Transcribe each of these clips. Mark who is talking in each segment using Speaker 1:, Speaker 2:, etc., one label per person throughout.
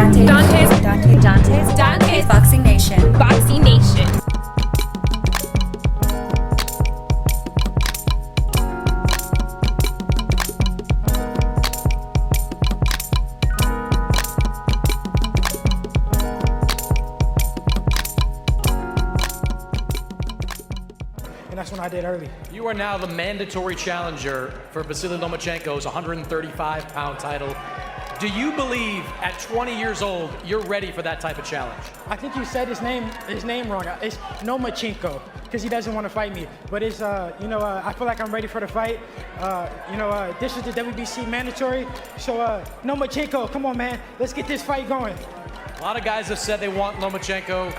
Speaker 1: Dante's Boxing Nation.
Speaker 2: Boxing Nation.
Speaker 3: And that's when I did early.
Speaker 4: You are now the mandatory challenger for Vasily Lomachenko's 135-pound title. Do you believe at 20 years old you're ready for that type of challenge?
Speaker 3: I think you said his name wrong. It's Lomachenko because he doesn't want to fight me. But it's I feel like I'm ready for the fight. This is the WBC mandatory. So Lomachenko, come on, man, let's get this fight going.
Speaker 4: A lot of guys have said they want Lomachenko.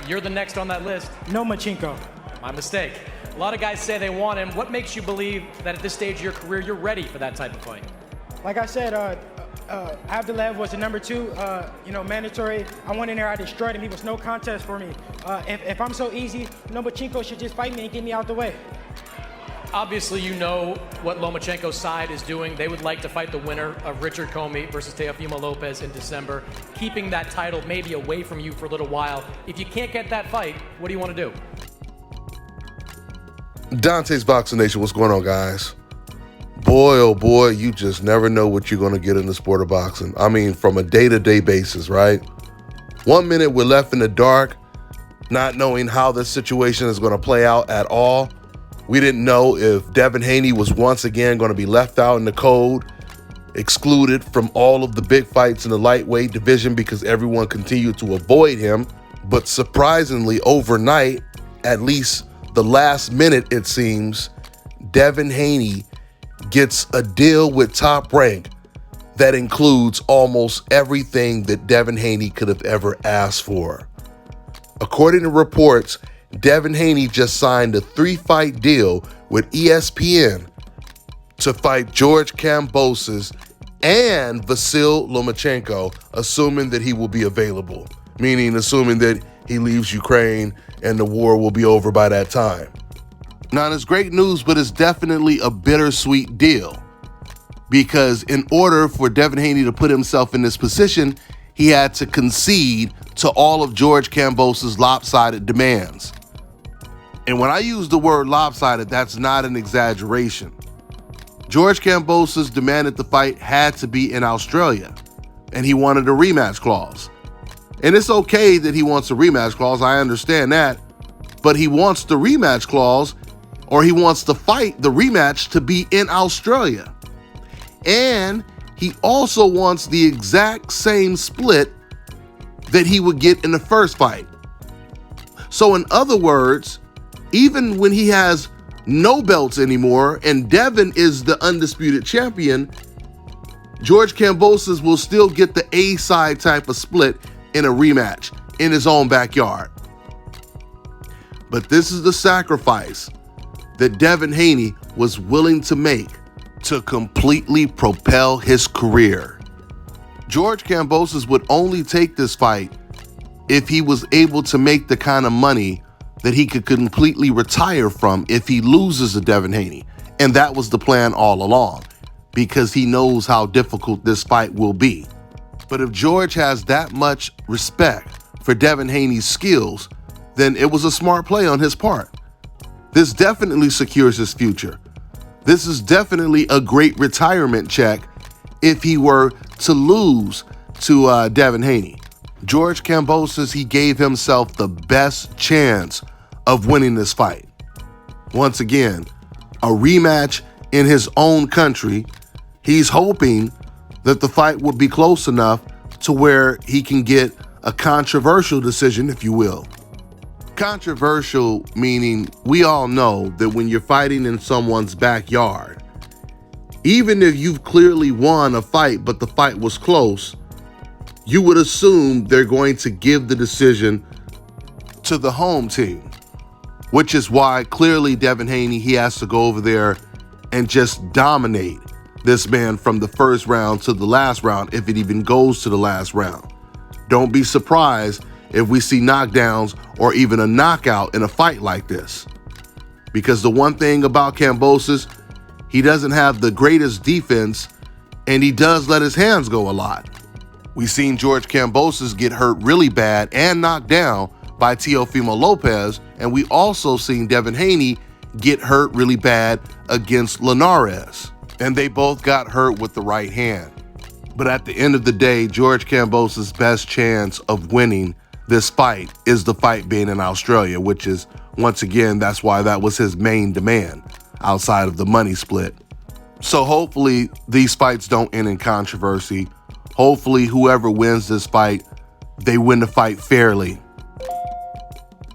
Speaker 4: You're the next on that list.
Speaker 3: Lomachenko.
Speaker 4: My mistake. A lot of guys say they want him. What makes you believe that at this stage of your career you're ready for that type of fight?
Speaker 3: Like I said, Abdulaev was the number 2, mandatory. I went in there, I destroyed him. He was no contest for me. If I'm so easy, Lomachenko should just fight me and get me out the way.
Speaker 4: Obviously, you know what Lomachenko's side is doing. They would like to fight the winner of Richard Comey versus Teofimo Lopez in December, keeping that title maybe away from you for a little while. If you can't get that fight, what do you want to do?
Speaker 5: Dante's Boxing Nation, what's going on, guys? Boy, oh boy, you just never know what you're going to get in the sport of boxing. I mean, from a day-to-day basis, right? 1 minute we're left in the dark, not knowing how this situation is going to play out at all. We didn't know if Devin Haney was once again going to be left out in the cold, excluded from all of the big fights in the lightweight division because everyone continued to avoid him. But surprisingly, overnight, at least the last minute, it seems, Devin Haney gets a deal with Top Rank that includes almost everything that Devin Haney could have ever asked for. According to reports, Devin Haney just signed a 3-fight deal with ESPN to fight George Kambosos and Vasily Lomachenko, assuming that he will be available, meaning assuming that he leaves Ukraine and the war will be over by that time. Now, it's great news, but it's definitely a bittersweet deal because in order for Devin Haney to put himself in this position, he had to concede to all of George Kambosos' lopsided demands. And when I use the word lopsided, that's not an exaggeration. George Kambosos demanded the fight had to be in Australia, and he wanted a rematch clause. And it's okay that he wants a rematch clause, I understand that, but he wants the rematch clause, or he wants to fight the rematch to be in Australia. And he also wants the exact same split that he would get in the first fight. So in other words, even when he has no belts anymore and Devin is the undisputed champion, George Kambosos will still get the A-side type of split in a rematch in his own backyard. But this is the sacrifice that Devin Haney was willing to make to completely propel his career. George Kambosos would only take this fight if he was able to make the kind of money that he could completely retire from if he loses to Devin Haney. And that was the plan all along, because he knows how difficult this fight will be. But if George has that much respect for Devin Haney's skills, then it was a smart play on his part. This definitely secures his future. This is definitely a great retirement check if he were to lose to Devin Haney. George Kambosos, he gave himself the best chance of winning this fight. Once again, a rematch in his own country. He's hoping that the fight would be close enough to where he can get a controversial decision, if you will. Controversial meaning we all know that when you're fighting in someone's backyard, even if you've clearly won a fight but the fight was close, you would assume they're going to give the decision to the home team, which is why clearly Devin Haney, he has to go over there and just dominate this man from the first round to the last round, if it even goes to the last round. Don't be surprised if we see knockdowns or even a knockout in a fight like this. Because the one thing about Kambosos, he doesn't have the greatest defense, and he does let his hands go a lot. We've seen George Kambosos get hurt really bad and knocked down by Teofimo Lopez, and we also seen Devin Haney get hurt really bad against Linares, and they both got hurt with the right hand. But at the end of the day, George Kambosos' best chance of winning this fight is the fight being in Australia, which is, once again, that's why that was his main demand outside of the money split. So hopefully these fights don't end in controversy. Hopefully whoever wins this fight, they win the fight fairly.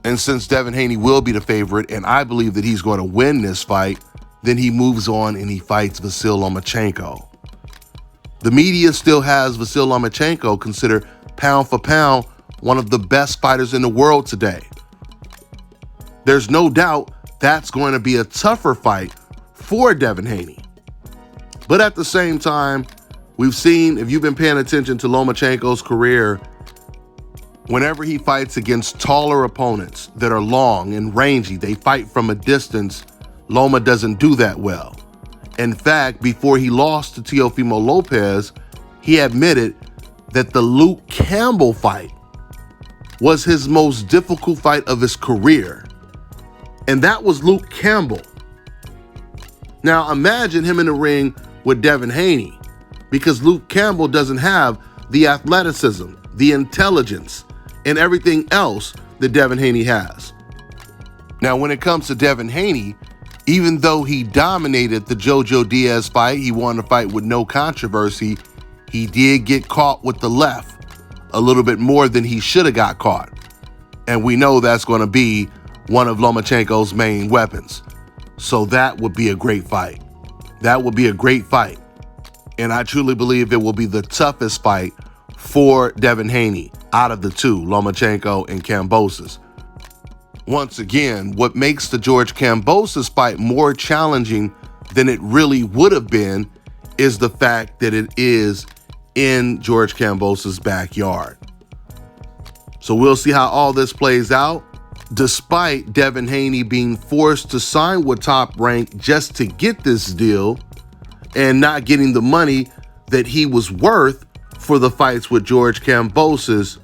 Speaker 5: And since Devin Haney will be the favorite, and I believe that he's going to win this fight, then he moves on and he fights Vasyl Lomachenko. The media still has Vasyl Lomachenko considered pound for pound one of the best fighters in the world today. There's no doubt that's going to be a tougher fight for Devin Haney. But at the same time, we've seen, if you've been paying attention to Lomachenko's career, whenever he fights against taller opponents that are long and rangy, they fight from a distance, Loma doesn't do that well. In fact, before he lost to Teofimo Lopez, he admitted that the Luke Campbell fight was his most difficult fight of his career. And that was Luke Campbell. Now imagine him in the ring with Devin Haney, because Luke Campbell doesn't have the athleticism, the intelligence, and everything else that Devin Haney has. Now, when it comes to Devin Haney, even though he dominated the Jojo Diaz fight, he won the fight with no controversy, he did get caught with the left a little bit more than he should have got caught. And we know that's going to be one of Lomachenko's main weapons. So that would be a great fight. That would be a great fight. And I truly believe it will be the toughest fight for Devin Haney out of the two, Lomachenko and Kambosos. Once again, what makes the George Kambosos fight more challenging than it really would have been is the fact that it is in George Kambosos' backyard. So we'll see how all this plays out. Despite Devin Haney being forced to sign with Top Rank just to get this deal and not getting the money that he was worth for the fights with George Kambosos,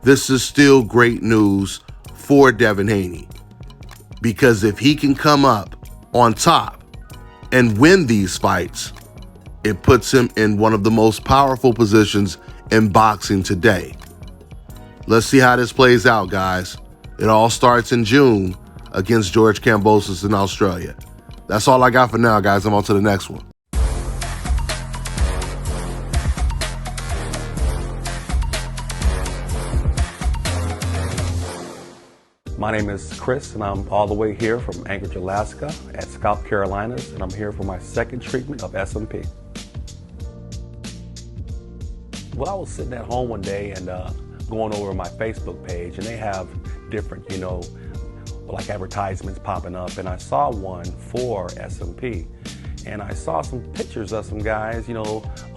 Speaker 5: this is still great news for Devin Haney. Because if he can come up on top and win these fights, it puts him in one of the most powerful positions in boxing today. Let's see how this plays out, guys. It all starts in June against George Kambosos in Australia. That's all I got for now, guys. I'm on to the next one.
Speaker 2: My name is Chris, and I'm all the way here from Anchorage, Alaska at Scalp Carolinas, and I'm here for my second treatment of SMP. Well, I was sitting at home one day and going over my Facebook page, and they have different, like advertisements popping up, and I saw one for SMP, and I saw some pictures of some guys,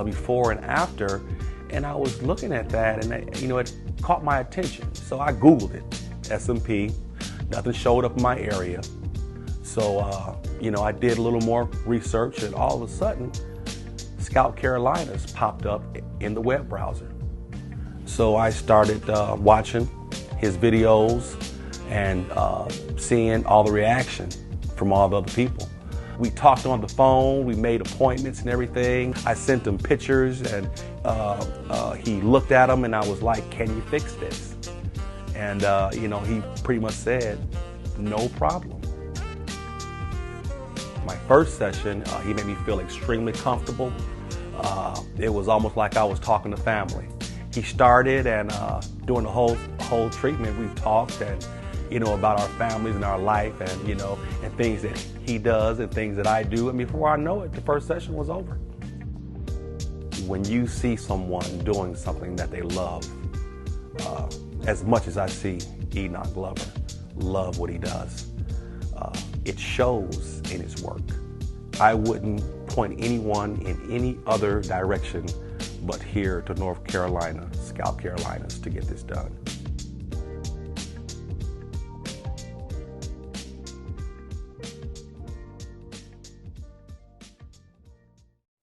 Speaker 2: before and after, and I was looking at that, and it caught my attention. So I Googled it, SMP, nothing showed up in my area. So, I did a little more research, and all of a sudden, Scalp Carolinas popped up in the web browser. So I started watching his videos and seeing all the reaction from all the other people. We talked on the phone, we made appointments and everything. I sent him pictures, and he looked at them, and I was like, can you fix this? And he pretty much said, no problem. My first session, he made me feel extremely comfortable. It was almost like I was talking to family. He started, and during the whole treatment, we talked and about our families and our life, and and things that he does and things that I do. And before I know it, the first session was over. When you see someone doing something that they love, as much as I see Enoch Glover love what he does, it shows in his work. I wouldn't point anyone in any other direction but here to North Carolina, Scalp Carolinas, to get this done.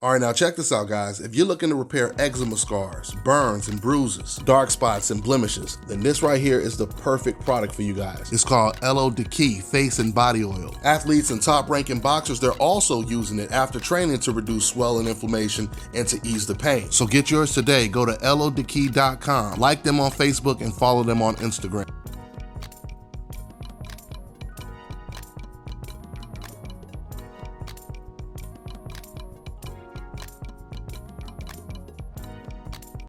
Speaker 5: All right, now check this out, guys. If you're looking to repair eczema scars, burns and bruises, dark spots and blemishes, then this right here is the perfect product for you guys. It's called LO Deki Face and Body Oil. Athletes and top-ranking boxers, they're also using it after training to reduce swelling, inflammation, and to ease the pain. So get yours today. Go to lodeki.com, like them on Facebook, and follow them on Instagram.